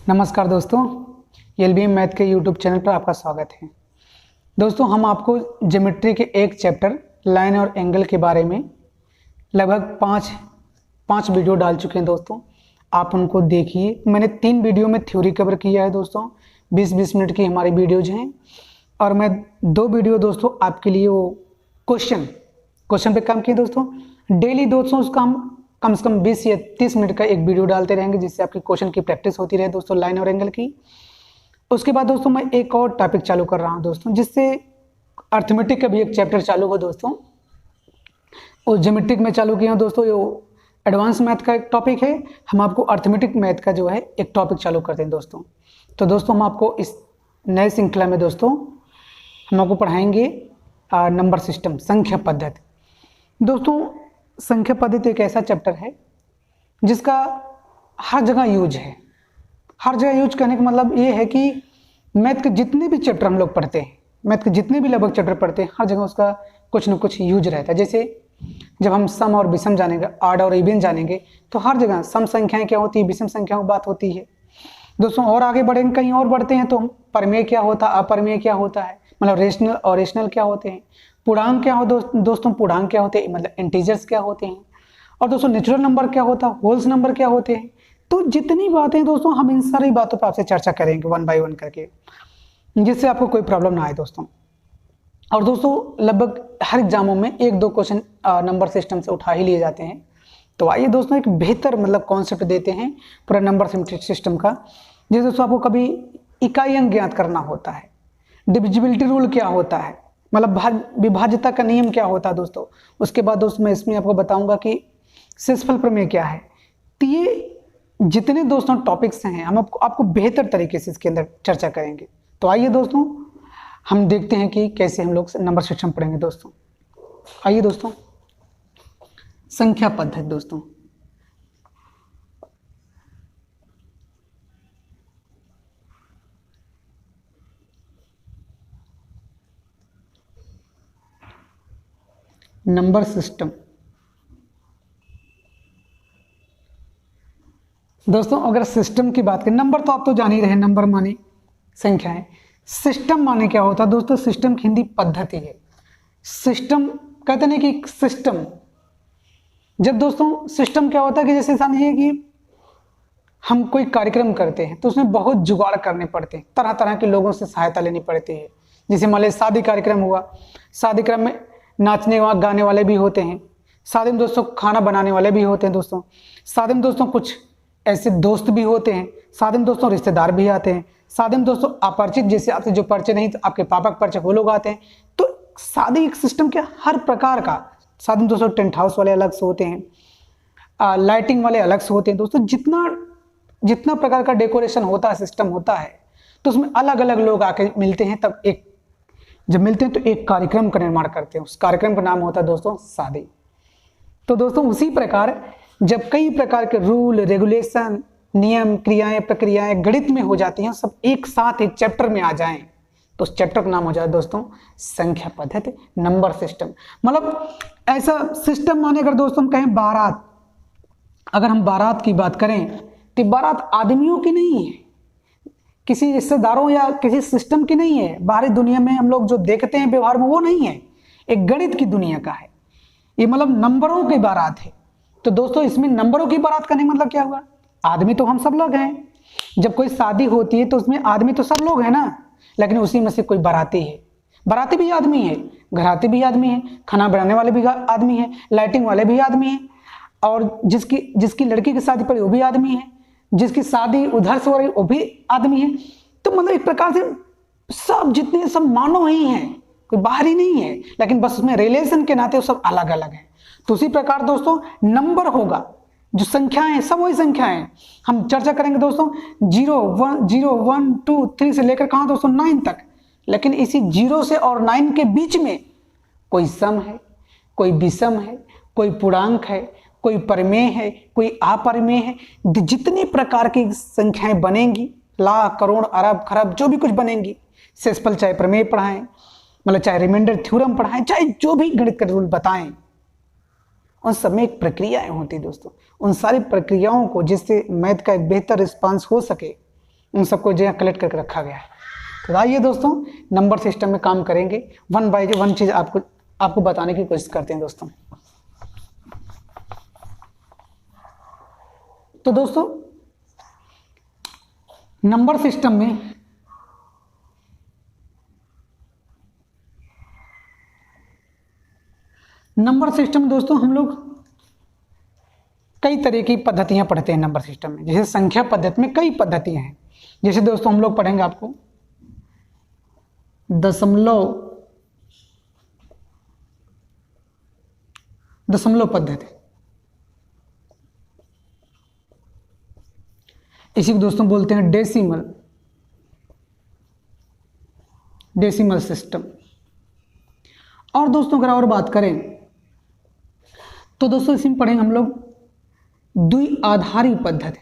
नमस्कार दोस्तों, LBM math के यूट्यूब चैनल पर आपका स्वागत है। दोस्तों, हम आपको ज्योमेट्री के एक चैप्टर लाइन और एंगल के बारे में लगभग पाँच वीडियो डाल चुके हैं। दोस्तों, आप उनको देखिए। मैंने 3 वीडियो में थ्योरी कवर किया है दोस्तों, 20-20 मिनट की हमारी वीडियोज हैं, और मैं 2 वीडियो दोस्तों आपके लिए वो क्वेश्चन पे काम किए दोस्तों। डेली दोस्तों उसका हम कम से कम 20 या 30 मिनट का एक वीडियो डालते रहेंगे, जिससे आपकी क्वेश्चन की प्रैक्टिस होती रहे दोस्तों, लाइन और एंगल की। उसके बाद दोस्तों मैं एक और टॉपिक चालू कर रहा हूं दोस्तों, जिससे अर्थमेटिक का भी एक चैप्टर चालू हो दोस्तों। और ज्योमेट्रिक में चालू किया हूं दोस्तों, ये एडवांस मैथ का एक टॉपिक है। हम आपको अर्थमेटिक मैथ का जो है एक टॉपिक चालू करते हैं दोस्तों। तो दोस्तों, हम आपको इस नए श्रृंखला में दोस्तों हम आपको पढ़ाएंगे नंबर सिस्टम, संख्या पद्धति। दोस्तों, संख्या पद्धति एक ऐसा चैप्टर है जिसका हर जगह यूज है। हर जगह यूज करने का मतलब ये है कि मैथ के जितने भी चैप्टर हम लोग पढ़ते हैं, मैथ के जितने भी लगभग चैप्टर पढ़ते हैं, हर जगह उसका कुछ न कुछ यूज रहता है। जैसे जब हम सम और विषम जानेंगे, ऑड और इवन जानेंगे, तो हर जगह सम संख्याएं क्या होती है, विषम संख्याओं की बात होती है दोस्तों। और आगे बढ़ेंगे, कहीं और बढ़ते हैं तो परमेय क्या होता है, अपरमेय क्या होता है, मतलब रेशनल और रेशनल क्या होते हैं, पूर्णांक क्या हो दोस्तों, पूर्णांक क्या होते हैं, मतलब इंटीजर्स क्या होते हैं, और दोस्तों नेचुरल नंबर क्या होता है, होल्स नंबर क्या होते हैं। तो जितनी बातें दोस्तों, हम इन सारी बातों पर आपसे चर्चा करेंगे 1 बाय 1 करके, जिससे आपको कोई प्रॉब्लम ना आए दोस्तों। और दोस्तों, लगभग हर एग्जामों में 1-2 क्वेश्चन नंबर सिस्टम से उठा ही लिए जाते हैं। तो आइए दोस्तों, एक बेहतर मतलब कॉन्सेप्ट देते हैं पूरा नंबर सिस्टम का। जैसे दोस्तों, आपको कभी इकाई अंक ज्ञात करना होता है, डिविजिबिलिटी रूल क्या होता है, मतलब विभाज्यता का नियम क्या होता है दोस्तों। उसके बाद दोस्तों मैं इसमें आपको बताऊंगा कि शेषफल प्रमेय क्या है। तो ये जितने दोस्तों टॉपिक्स हैं, हम आपको बेहतर तरीके से इसके अंदर चर्चा करेंगे। तो आइए दोस्तों, हम देखते हैं कि कैसे हम लोग नंबर सिस्टम पढ़ेंगे दोस्तों। आइए दोस्तों, संख्या पद्धति दोस्तों। नंबर सिस्टम दोस्तों, अगर सिस्टम की बात करें, नंबर तो आप तो जान ही रहे, नंबर माने संख्या है। सिस्टम माने क्या होता है दोस्तों, सिस्टम की हिंदी पद्धति है। सिस्टम कहते हैं कि सिस्टम, जब दोस्तों सिस्टम क्या होता है कि जैसे इंसान है कि हम कोई कार्यक्रम करते हैं तो उसमें बहुत जुगाड़ करने पड़ते हैं, तरह तरह के लोगों से सहायता लेनी पड़ती है। जैसे मान लीजिए शादी कार्यक्रम हुआ, शादी क्रम में नाचने गाने वाले भी होते हैं, शादी में दोस्तों खाना बनाने वाले भी होते हैं दोस्तों, शादी में दोस्तों कुछ ऐसे दोस्त भी होते हैं, शादी में दोस्तों रिश्तेदार भी आते हैं, शादी में दोस्तों अपरिचित, जैसे आपसे जो परिचय नहीं तो आपके पापा के परिचय, वो लोग आते हैं। तो शादी एक सिस्टम के हर प्रकार का, शादी में दोस्तों टेंट हाउस वाले अलग से होते हैं, लाइटिंग वाले अलग से होते हैं दोस्तों। जितना प्रकार का डेकोरेशन होता है, सिस्टम होता है, तो उसमें अलग अलग लोग आके मिलते हैं। तब जब मिलते हैं तो एक कार्यक्रम का निर्माण करते हैं। उस कार्यक्रम का नाम होता है दोस्तों शादी। तो दोस्तों उसी प्रकार जब कई प्रकार के रूल रेगुलेशन, नियम, क्रियाएं, प्रक्रियाएं गणित में हो जाती हैं, सब एक साथ एक चैप्टर में आ जाएं, तो उस चैप्टर का नाम हो जाए दोस्तों संख्या पद्धति, नंबर सिस्टम। मतलब ऐसा सिस्टम माने, अगर दोस्तों हम कहें बारात, अगर हम बारात की बात करें तो बारात आदमियों की नहीं है, किसी रिश्तेदारों या किसी सिस्टम की नहीं है, बाहरी दुनिया में हम लोग जो देखते हैं व्यवहार में, वो नहीं है, एक गणित की दुनिया का है ये, मतलब नंबरों की बारात है। तो दोस्तों इसमें नंबरों की बारात करने मतलब क्या हुआ, आदमी तो हम सब लोग हैं। जब कोई शादी होती है तो उसमें आदमी तो सब लोग हैं ना, लेकिन उसी में से कोई बाराती है, बाराती भी आदमी है, घराती भी आदमी है, खाना बनाने वाले भी आदमी है, लाइटिंग वाले भी आदमी है, और जिसकी लड़की की शादी पड़ी वो भी आदमी है, जिसकी शादी उधर से हो रही वो भी आदमी है। तो मतलब एक प्रकार से सब जितने सब मानव ही हैं, कोई बाहरी नहीं है, लेकिन बस उसमें रिलेशन के नाते वो सब अलग अलग है। तो उसी प्रकार दोस्तों नंबर होगा, जो संख्याएं सब वही संख्याएं हम चर्चा करेंगे दोस्तों, 0 1 2 3 से लेकर कहां दोस्तों 9 तक। लेकिन इसी 0 से और 9 के बीच में कोई सम है, कोई विषम है, कोई पूर्णांक है, कोई परमेय है, कोई अपरमेय है। जितनी प्रकार की संख्याएं बनेंगी, लाख करोड़ अरब खरब जो भी कुछ बनेंगी, शेषफल चाहे प्रमेय पढ़ाएं, मतलब चाहे रिमाइंडर थ्योरम पढ़ाएं, चाहे जो भी गणित का रूल बताएं, उन सब में एक प्रक्रियाएं होती दोस्तों। उन सारी प्रक्रियाओं को, जिससे मैथ का एक बेहतर रिस्पांस हो सके, उन सबको जो है कलेक्ट करके रखा गया है। तो आइए दोस्तों नंबर सिस्टम में काम करेंगे, वन बाय वन चीज़ आपको बताने की कोशिश करते हैं दोस्तों। तो दोस्तों नंबर सिस्टम में दोस्तों हम लोग कई तरह की पद्धतियां पढ़ते हैं नंबर सिस्टम में। जैसे संख्या पद्धति में कई पद्धतियां हैं। जैसे दोस्तों हम लोग पढ़ेंगे आपको दशमलव पद्धति, इसी को दोस्तों बोलते हैं डेसिमल सिस्टम। और दोस्तों अगर और बात करें तो दोस्तों इसमें पढ़ेंगे हम लोग द्विआधारी पद्धति,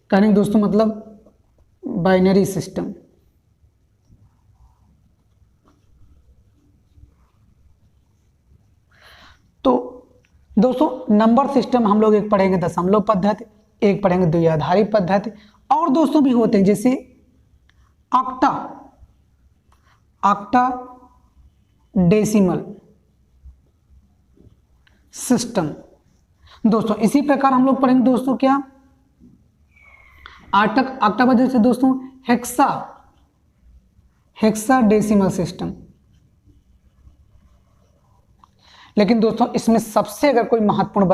करेंगे दोस्तों मतलब बाइनरी सिस्टम। तो दोस्तों नंबर सिस्टम हम लोग एक पढ़ेंगे दशमलव पद्धति, एक पढ़ेंगे द्विआधारी पद्धति, और दोस्तों भी होते हैं जैसे ऑक्टा डेसिमल सिस्टम। दोस्तों इसी प्रकार हम लोग पढ़ेंगे दोस्तों क्या ऑक्टा पद्धति से दोस्तों हेक्सा डेसिमल सिस्टम। लेकिन दोस्तों इसमें सबसे अगर कोई महत्वपूर्ण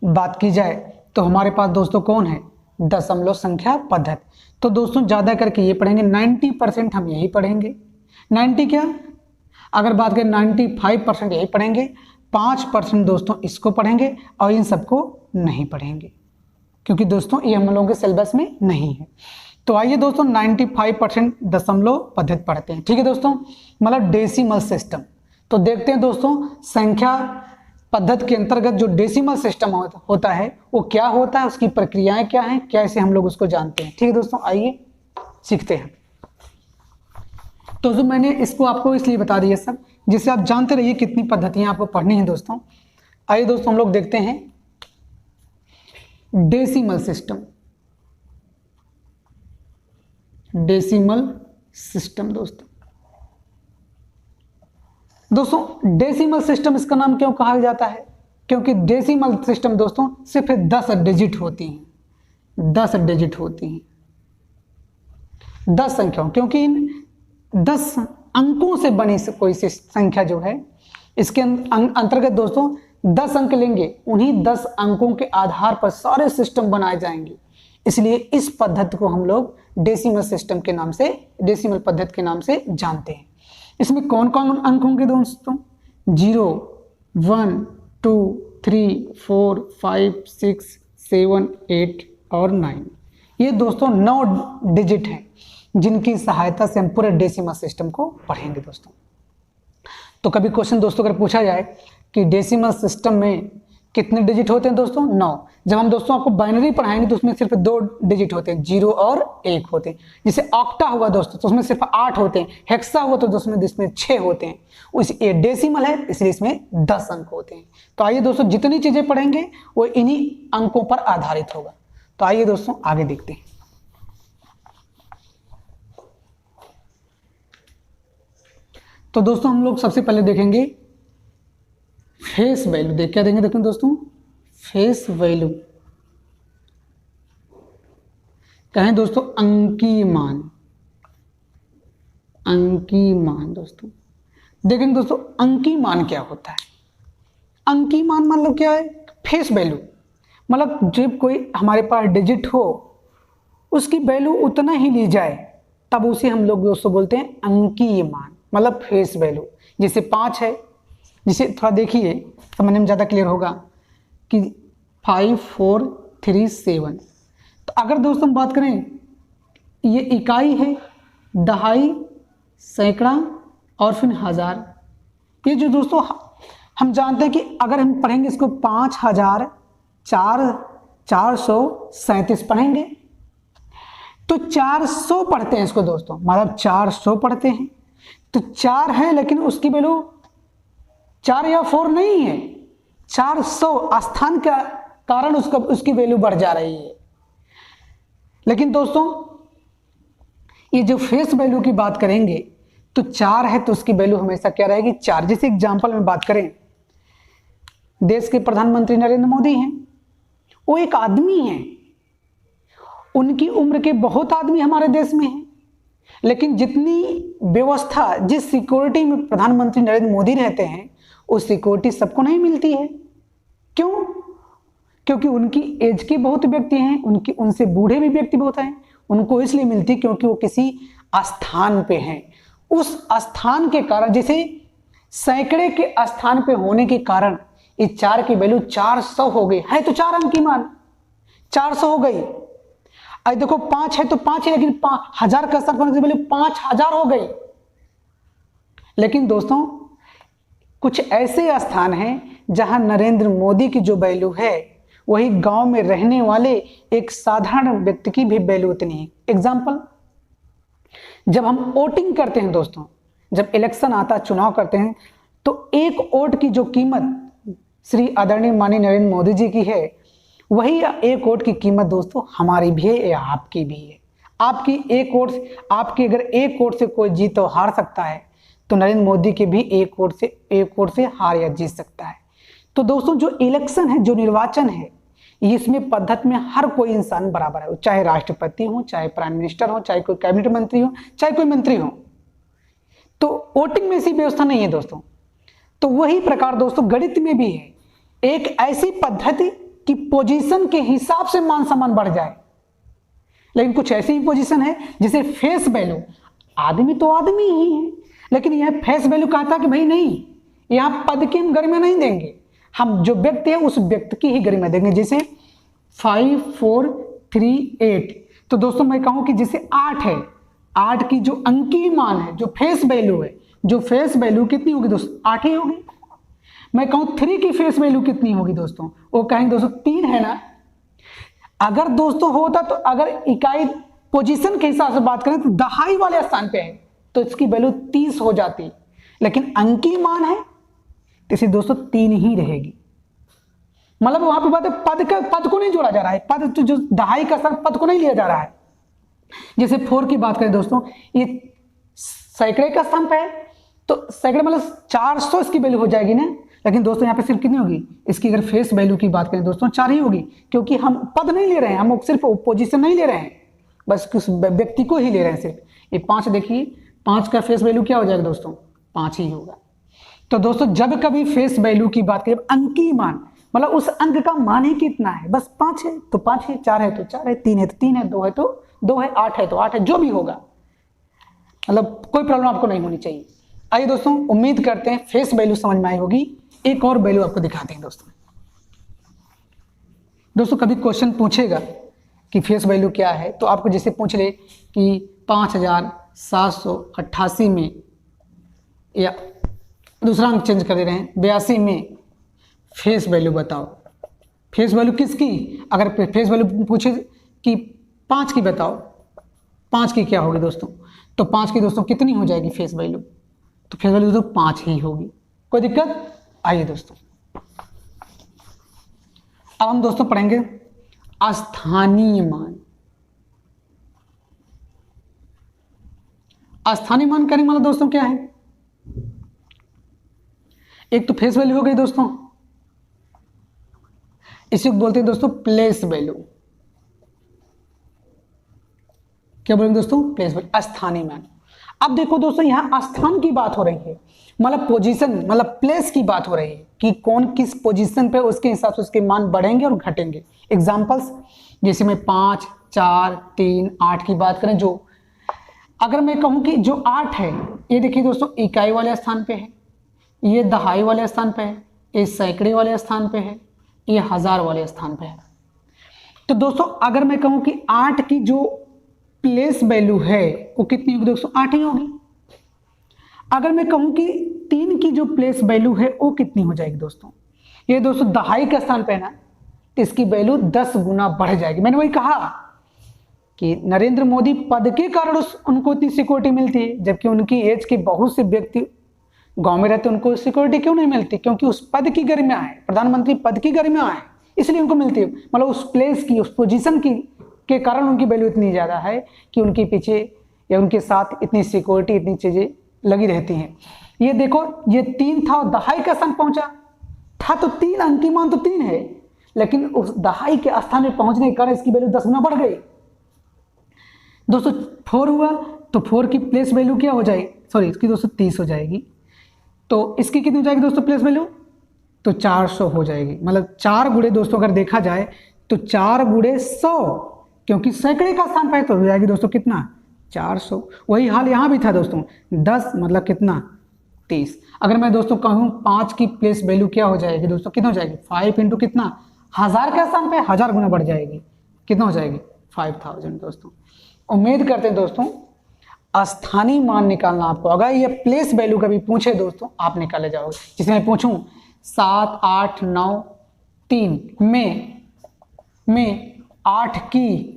बात की जाए तो हमारे पास दोस्तों कौन है, दशमलव संख्या पद्धति। तो दोस्तों ज़्यादा करके ये पढ़ेंगे, 90% हम यही पढ़ेंगे। 90 क्या, अगर बात करें 95% यही पढ़ेंगे, 5% दोस्तों इसको पढ़ेंगे और इन सबको नहीं पढ़ेंगे क्योंकि दोस्तों ये हम लोगों के सिलेबस में नहीं है। तो आइए दोस्तों 95% दशमलव पद्धति पढ़ते हैं। ठीक है दोस्तों, मतलब डेसिमल सिस्टम। तो देखते हैं दोस्तों संख्या पद्धति के अंतर्गत जो डेसिमल सिस्टम होता है वो क्या होता है, उसकी प्रक्रियाएं क्या हैं, कैसे हम लोग उसको जानते हैं। ठीक है दोस्तों, आइए सीखते हैं। तो जो मैंने इसको आपको इसलिए बता दिया सब, जिससे आप जानते रहिए कितनी पद्धतियां आपको पढ़नी है दोस्तों। आइए दोस्तों हम लोग देखते हैं डेसिमल सिस्टम। दोस्तों डेसिमल सिस्टम इसका नाम क्यों कहा जाता है, क्योंकि डेसिमल सिस्टम दोस्तों सिर्फ 10 डिजिट होती हैं, 10 डिजिट होती हैं, 10 संख्याओं, क्योंकि इन 10 अंकों से बनी कोई सी संख्या जो है इसके अंतर्गत दोस्तों 10 अंक लेंगे, उन्हीं 10 अंकों के आधार पर सारे सिस्टम बनाए जाएंगे। इसलिए इस पद्धति को हम लोग डेसिमल सिस्टम के नाम से, डेसिमल पद्धति के नाम से जानते हैं। इसमें कौन कौन अंक होंगे दोस्तों, 0, 1, 2, 3, 4, 5, 6, 7, 8 और 9। ये दोस्तों 9 डिजिट हैं जिनकी सहायता से हम पूरे डेसिमल सिस्टम को पढ़ेंगे दोस्तों। तो कभी क्वेश्चन दोस्तों अगर पूछा जाए कि डेसिमल सिस्टम में कितने डिजिट होते हैं दोस्तों, 9। जब हम दोस्तों आपको बाइनरी पढ़ाएंगे तो उसमें सिर्फ 2 डिजिट होते हैं, 0 और 1 होते हैं। जैसे ऑक्टा हुआ दोस्तों तो उसमें सिर्फ 8 होते हैं, हेक्सा हुआ तो दोस्तों इसमें 6 होते हैं। ये डेसिमल है इसलिए इसमें 10 अंक होते हैं। तो आइए दोस्तों जितनी चीजें पढ़ेंगे वो इन्हीं अंकों पर आधारित होगा। तो आइए दोस्तों आगे देखते हैं। तो दोस्तों हम लोग सबसे पहले देखेंगे फेस वैल्यू। क्या देखेंगे दोस्तों, फेस वैल्यू, कहें दोस्तों अंकीय मान। दोस्तों देखेंगे दोस्तों अंकीय मान क्या होता है। अंकीय मान मतलब क्या है, फेस वैल्यू, मतलब जब कोई हमारे पास डिजिट हो उसकी वैल्यू उतना ही ली जाए तब उसे हम लोग दोस्तों बोलते हैं अंकीय मान, मतलब फेस वैल्यू। जैसे 5 है, जिसे थोड़ा देखिए समझने में ज़्यादा क्लियर होगा कि 5, 4, 3, 7। तो अगर दोस्तों हम बात करें ये इकाई है, दहाई, सैकड़ा और फिर हजार। ये जो दोस्तों हम जानते हैं कि अगर हम पढ़ेंगे इसको 5437 पढ़ेंगे तो 400 पढ़ते हैं इसको दोस्तों, मतलब 400 पढ़ते हैं। तो 4 है लेकिन उसकी वैल्यू 4 या 4 नहीं है, 400 स्थान का कारण उसकी वैल्यू बढ़ जा रही है। लेकिन दोस्तों ये जो फेस वैल्यू की बात करेंगे तो 4 है तो उसकी वैल्यू हमेशा क्या रहेगी, 4। जैसे एग्जांपल में बात करें, देश के प्रधानमंत्री नरेंद्र मोदी हैं, वो एक आदमी हैं, उनकी उम्र के बहुत आदमी हमारे देश में हैं, लेकिन जितनी व्यवस्था, जिस सिक्योरिटी में प्रधानमंत्री नरेंद्र मोदी रहते हैं उस सिक्योरिटी सबको नहीं मिलती है। क्यों? क्योंकि उनकी एज के बहुत व्यक्ति हैं, उनसे बूढ़े भी व्यक्ति बहुत हैं, उनको इसलिए मिलती क्योंकि वो किसी स्थान पे हैं। उस स्थान के कारण, जैसे सैकड़े के स्थान पे होने के कारण इस 4 की वैल्यू 400 हो गई है, तो 4 अंक की मान 400 हो गई। अब देखो 5 है तो 5 है, लेकिन 1000 का स्थान पर वैल्यू 5000 हो गई। लेकिन दोस्तों कुछ ऐसे स्थान हैं जहां नरेंद्र मोदी की जो वैल्यू है वही गांव में रहने वाले एक साधारण व्यक्ति की भी वैल्यू उतनी है। एग्जाम्पल, जब हम वोटिंग करते हैं दोस्तों, जब इलेक्शन आता, चुनाव करते हैं, तो एक वोट की जो कीमत श्री आदरणीय माननीय नरेंद्र मोदी जी की है, वही एक वोट की कीमत दोस्तों हमारी भी है या आपकी भी है। आपकी अगर एक वोट से कोई जीत और हार सकता है तो नरेंद्र मोदी के भी एक वोट से हार या जीत सकता है। तो दोस्तों जो इलेक्शन है, जो निर्वाचन है, इसमें पद्धति में हर कोई इंसान बराबर है, चाहे राष्ट्रपति हो, चाहे प्राइम मिनिस्टर हो, चाहे कोई कैबिनेट मंत्री हो, चाहे कोई मंत्री हो। तो वोटिंग में ऐसी व्यवस्था नहीं है दोस्तों। तो वही प्रकार दोस्तों गणित में भी है, एक ऐसी पद्धति कि पोजीशन के हिसाब से मान सम्मान बढ़ जाए। लेकिन कुछ ऐसी ही पोजीशन है जैसे फेस वैल्यू, आदमी तो आदमी ही है, लेकिन यह फेस वैल्यू कहता है कि भाई नहीं, यहां पद की हम गरिमा नहीं देंगे, हम जो व्यक्ति है उस व्यक्ति की ही गरिमा देंगे। जैसे 5 4 3 8, तो दोस्तों मैं कहूं कि जैसे 8 है, 8 की जो अंकीय मान है, जो फेस वैल्यू है, जो फेस वैल्यू कितनी होगी दोस्तों, 8 ही होगी। मैं कहूं 3 की फेस वैल्यू कितनी होगी दोस्तों, वो कहेंगे दोस्तों 3 है ना। अगर दोस्तों होता तो अगर इकाई पोजीशन के हिसाब से बात करें तो दहाई वाले स्थान पे है तो इसकी वैल्यू 30 हो जाती, लेकिन अंकीय मान है तो इसी दोस्तों 3 ही रहेगी। मतलब वहां पे बात है पद को नहीं जोड़ा जा रहा है, पद तो जो दहाई का स्थान पद को नहीं लिया जा रहा है। जैसे 4 की बात करें दोस्तों, ये सैकड़े का स्थान पे है तो सैकड़े मतलब 400 इसकी वैल्यू हो जाएगी ना। लेकिन दोस्तों यहाँ पे सिर्फ कितनी होगी, इसकी अगर फेस वैल्यू की बात करें दोस्तों 4 ही होगी, क्योंकि हम पद नहीं ले रहे हैं, हम सिर्फ पोजीशन नहीं ले रहे हैं, बस उस व्यक्ति को ही ले रहे हैं सिर्फ। ये 5 देखिए, 5 का फेस वैल्यू क्या हो जाएगा दोस्तों, 5 ही होगा। तो दोस्तों जब कभी फेस वैल्यू की बात करें, अंकीय मान मतलब उस अंक का मान ही कितना है, बस 5 है तो 5 है, 4 है तो 4 है, 3 है तो 3 है, 2 है तो 2 है, 8 है तो 8 है, जो भी होगा, मतलब कोई प्रॉब्लम आपको नहीं होनी चाहिए। आइए दोस्तों, उम्मीद करते हैं फेस वैल्यू समझ में आई होगी। एक और वैल्यू आपको दिखाते हैं दोस्तों कभी क्वेश्चन पूछेगा कि फेस वैल्यू क्या है, तो आपको जैसे पूछ ले कि 5788 में, या दूसरा अंक चेंज कर दे रहे हैं, 82 में फेस वैल्यू बताओ। फेस वैल्यू किसकी, अगर फेस वैल्यू पूछे कि 5 की बताओ, 5 की क्या होगी दोस्तों, तो 5 की दोस्तों कितनी हो जाएगी फेस वैल्यू, तो फेस वैल्यू दोस्तों 5 ही होगी। कोई दिक्कत? आइए दोस्तों अब हम दोस्तों पढ़ेंगे स्थानीय मान। स्थानीय मान करेंगे मतलब दोस्तों क्या है, एक तो फेस वैल्यू हो गई दोस्तों, इसे बोलते हैं दोस्तों प्लेस वैल्यू। क्या बोलेंगे दोस्तों, प्लेस वैल्यू, स्थानीय मान। अब देखो दोस्तों यहां स्थान की बात हो रही है, मतलब पोजीशन, मतलब प्लेस की बात हो रही है कि कौन किस पोजीशन पे, उसके हिसाब से उसके मान बढ़ेंगे और घटेंगे। एग्जांपल्स जैसे मैं 5 4 3 8 की बात करें, जो अगर मैं कहूं कि जो 8 है, ये देखिए दोस्तों इकाई वाले स्थान पे है, ये दहाई वाले स्थान पे है, ये सैकड़े वाले स्थान पे है, ये हजार वाले स्थान पे है। तो दोस्तों अगर मैं कहूं कि 8 की जो प्लेस वैल्यू है वो कितनी होगी दोस्तों, 8 ही होगी। अगर मैं कहूं कि 3 की जो प्लेस वैल्यू है वो कितनी हो जाएगी दोस्तों, ये दोस्तों दहाई का स्थान पे है ना, तो इसकी वैल्यू 10 गुना बढ़ जाएगी। मैंने वही कहा कि नरेंद्र मोदी पद के कारण उनको इतनी सिक्योरिटी मिलती है, जबकि उनकी एज के बहुत से व्यक्ति गांव में रहते उनको सिक्योरिटी क्यों नहीं मिलती? क्योंकि उस पद की गरिमा है, प्रधानमंत्री पद की गरिमा है, इसलिए उनको मिलती है। मतलब उस प्लेस की, उस पोजीशन की के कारण उनकी वैल्यू इतनी ज़्यादा है कि उनके पीछे या उनके साथ इतनी सिक्योरिटी, इतनी चीज़ें लगी रहती हैं। ये देखो, ये 3 था और दहाई का स्थान पहुंचा था, तो 3 अंकी मान तो 3 है, लेकिन उस दहाई के स्थान में पहुंचने के कारण इसकी वैल्यू 10 गुना बढ़ गई। दोस्तों 4 हुआ तो 4 की प्लेस वैल्यू क्या हो जाएगी? सॉरी, इसकी दोस्तों 30 हो जाएगी। तो इसकी कितनी हो जाएगी दोस्तों प्लेस वैल्यू? तो 400 हो जाएगी। मतलब 4 गुणे दोस्तों अगर देखा जाए तो 4 गुणे 100, क्योंकि सैकड़े का स्थान पाए तो हो जाएगी दोस्तों कितना? 400। वही हाल यहाँ भी था दोस्तों, 10 मतलब कितना? 30। अगर मैं दोस्तों कहूँ 5 की प्लेस वैल्यू क्या हो जाएगी दोस्तों? कितना हो जाएगी? 5 इंटू कितना? 1000 का स्थान पे 1000 गुना बढ़ जाएगी। कितना हो जाएगी? 5000 दोस्तों। उम्मीद करते हैं दोस्तों स्थानीय मान निकालना आपको, अगर ये प्लेस वैल्यू कभी पूछे दोस्तों आप निकाले जाओगे। जिसमें मैं पूछूं 7, 8, 9, 3 में 8 की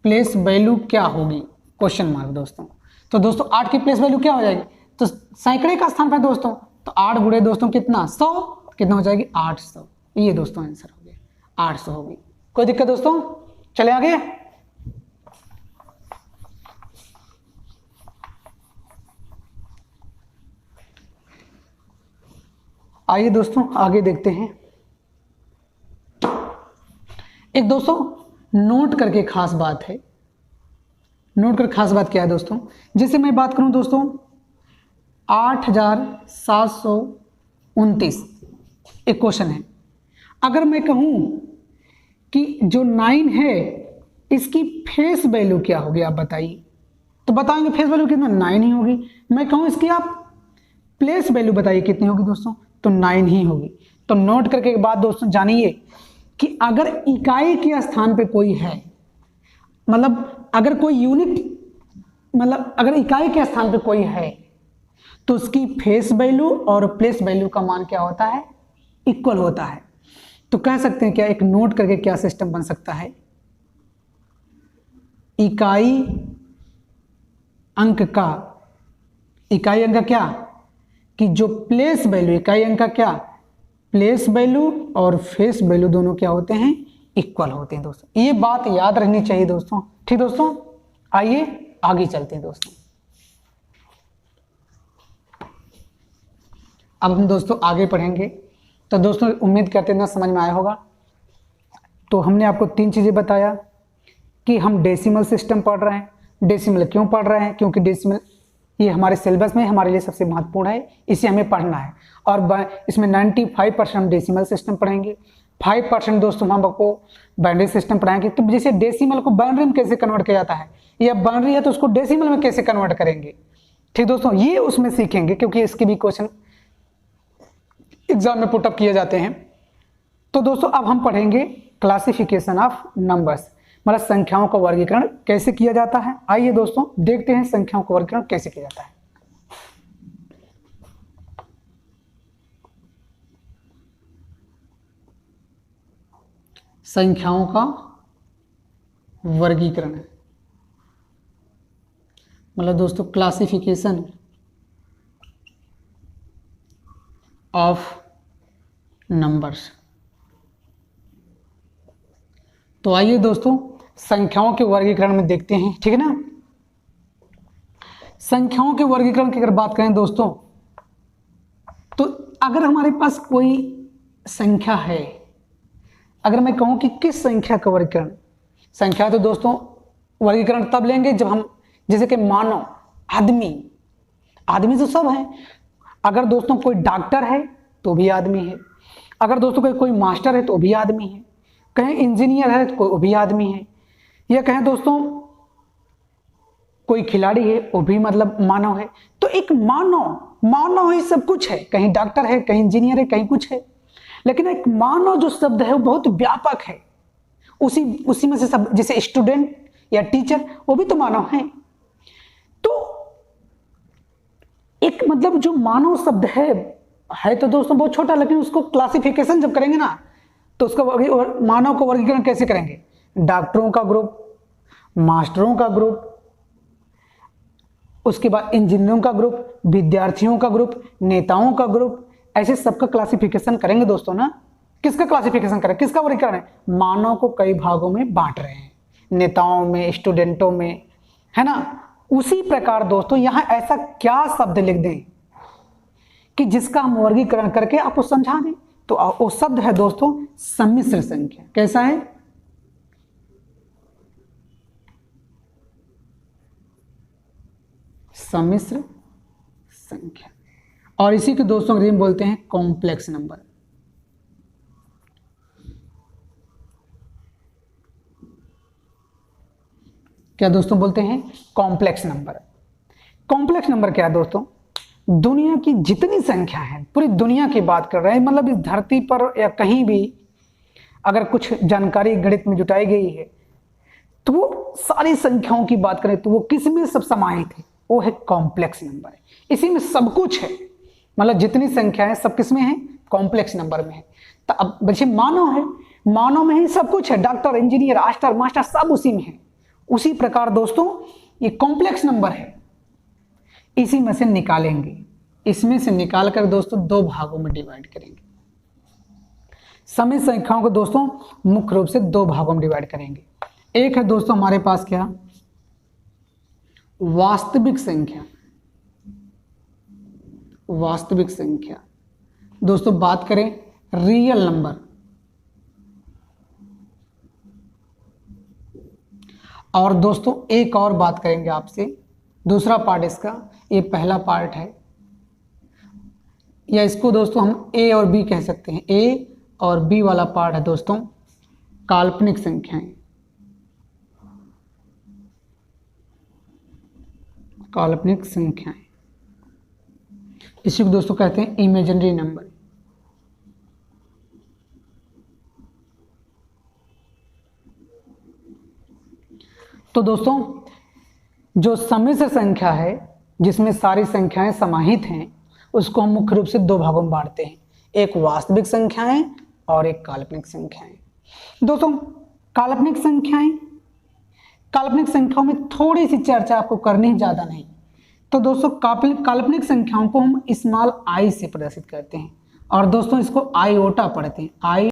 प्लेस वैल्यू क्या होगी? क्वेश्चन मार्क दोस्तों। तो दोस्तों 8 की प्लेस वैल्यू क्या हो जाएगी? तो सैकड़े का स्थान पर दोस्तों, तो 8 गुणे दोस्तों कितना? 100। कितना हो जाएगी? 800। ये दोस्तों आंसर हो गया, 800 होगी। कोई दिक्कत दोस्तों? चले आगे। आइए दोस्तों आगे देखते हैं। एक दोस्तों नोट करके खास बात है, नोट कर खास बात क्या है दोस्तों? जैसे मैं बात करूं दोस्तों 8729 एक क्वेश्चन है। अगर मैं कहूं कि जो 9 है इसकी फेस वैल्यू क्या होगी आप बताइए, तो बताएंगे फेस वैल्यू कितना? 9 ही होगी। मैं कहूं इसकी आप प्लेस वैल्यू बताइए कितनी होगी दोस्तों? तो 9 ही होगी। तो नोट करके एक बात दोस्तों जानिए कि अगर इकाई के स्थान पे कोई है, मतलब अगर कोई यूनिट, मतलब अगर इकाई के स्थान पे कोई है तो उसकी फेस वैल्यू और प्लेस वैल्यू का मान क्या होता है? इक्वल होता है। तो कह सकते हैं क्या, एक नोट करके क्या सिस्टम बन सकता है? इकाई अंक का क्या कि जो प्लेस वैल्यू, इकाई अंक का क्या? प्लेस वैल्यू और फेस वैल्यू दोनों क्या होते हैं? इक्वल होते हैं दोस्तों। ये बात याद रखनी चाहिए दोस्तों। ठीक दोस्तों, आइए आगे चलते हैं दोस्तों। अब हम दोस्तों आगे पढ़ेंगे। तो दोस्तों उम्मीद करते हैं ना समझ में आया होगा। तो हमने आपको 3 चीज़ें बताया कि हम डेसिमल सिस्टम पढ़ रहे हैं। डेसिमल क्यों पढ़ रहे हैं? क्योंकि डेसिमल ये हमारे सिलेबस में हमारे लिए सबसे महत्वपूर्ण है, इसे हमें पढ़ना है। और इसमें 95% हम डेसिमल सिस्टम पढ़ेंगे, 5% दोस्तों हम आपको बाइनरी सिस्टम पढ़ाएंगे। तो जैसे डेसिमल को बाइनरी में कैसे कन्वर्ट किया जाता है, या बाइनरी है तो उसको डेसिमल में कैसे कन्वर्ट करेंगे। ठीक दोस्तों, ये उसमें सीखेंगे, क्योंकि इसके भी क्वेश्चन एग्जाम में पुटअप किए जाते हैं। तो दोस्तों अब हम पढ़ेंगे क्लासिफिकेशन ऑफ नंबर्स, मतलब संख्याओं का वर्गीकरण कैसे किया जाता है। आइए दोस्तों देखते हैं संख्याओं का वर्गीकरण कैसे किया जाता है। संख्याओं का वर्गीकरण मतलब दोस्तों क्लासिफिकेशन ऑफ नंबर्स। तो आइए दोस्तों संख्याओं के वर्गीकरण में देखते हैं। ठीक है ना। संख्याओं के वर्गीकरण की अगर बात करें दोस्तों, तो अगर हमारे पास कोई संख्या है, अगर मैं कहूं कि किस संख्या का वर्गीकरण, संख्या तो दोस्तों वर्गीकरण तब लेंगे जब हम, जैसे कि मानव, आदमी तो सब है। अगर दोस्तों कोई डॉक्टर है तो भी आदमी है, अगर दोस्तों कोई मास्टर है तो भी आदमी है, कहें इंजीनियर है तो वो भी आदमी है, या कहें दोस्तों कोई खिलाड़ी है वो भी मतलब मानव है। तो एक मानव ही सब कुछ है, कहीं डॉक्टर है, कहीं इंजीनियर है, कहीं कुछ है। लेकिन एक मानव जो शब्द है वो बहुत व्यापक है, उसी में से सब, जैसे स्टूडेंट या टीचर वो भी तो मानव है। तो एक मतलब जो मानव शब्द है तो दोस्तों बहुत छोटा, लेकिन उसको क्लासिफिकेशन जब करेंगे ना तो उसका मानव को वर्गीकरण कैसे करेंगे? डॉक्टरों का ग्रुप, मास्टरों का ग्रुप, उसके बाद इंजीनियरों का ग्रुप, विद्यार्थियों का ग्रुप, नेताओं का ग्रुप, ऐसे सबका क्लासिफिकेशन करेंगे दोस्तों ना। किसका क्लासिफिकेशन करें, किसका वर्गीकरण है? मानव को कई भागों में बांट रहे हैं, नेताओं में, स्टूडेंटों में, है ना। उसी प्रकार दोस्तों यहां ऐसा क्या शब्द लिख दें कि जिसका हम वर्गीकरण करके आपको समझा दें। तो वो शब्द है दोस्तों सम्मिश्र संख्या। कैसा है? सम्मिश्र संख्या। और इसी के दोस्तों अंग्रेजी में बोलते हैं कॉम्प्लेक्स नंबर। क्या दोस्तों बोलते हैं? Complex number. कॉम्प्लेक्स नंबर क्या है दोस्तों? दुनिया की जितनी संख्या है, पूरी दुनिया की बात कर रहे हैं, मतलब इस धरती पर या कहीं भी अगर कुछ जानकारी गणित में जुटाई गई है तो वो सारी संख्याओं की बात करें तो वो किस में सब समाहित है? वो है कॉम्प्लेक्स नंबर। इसी में सब कुछ है, मतलब जितनी संख्या है सब किस में है? कॉम्प्लेक्स नंबर में है। तो अब बच्चे मानव है, मानव में ही सब कुछ है, डॉक्टर, इंजीनियर, मास्टर मास्टर सब उसी में है। उसी प्रकार दोस्तों ये कॉम्प्लेक्स नंबर है, इसी में से निकालेंगे। इसमें से निकालकर दोस्तों दो भागों में डिवाइड करेंगे। समी संख्याओं को दोस्तों मुख्य रूप से दो भागों में डिवाइड करेंगे। एक है दोस्तों हमारे पास क्या? वास्तविक संख्या। वास्तविक संख्या दोस्तों बात करें रियल नंबर, और दोस्तों एक और बात करेंगे आपसे, दूसरा पार्ट इसका, ये पहला पार्ट है, या इसको दोस्तों हम ए और बी कह सकते हैं। ए और बी वाला पार्ट है दोस्तों काल्पनिक संख्याएं। काल्पनिक संख्याएं, इसी को दोस्तों कहते हैं इमेजिनरी नंबर। तो दोस्तों जो सम्मिश्र संख्या है जिसमें सारी संख्याएं समाहित हैं उसको हम मुख्य रूप से दो भागों में बांटते हैं, एक वास्तविक संख्याएं और एक काल्पनिक संख्याएं। दोस्तों काल्पनिक संख्याएं, काल्पनिक संख्याओं में थोड़ी सी चर्चा आपको करनी है, ज़्यादा नहीं। तो दोस्तों काल्पनिक संख्याओं को हम स्मॉल आई से प्रदर्शित करते हैं, और दोस्तों इसको आयोटा पढ़ते हैं। आई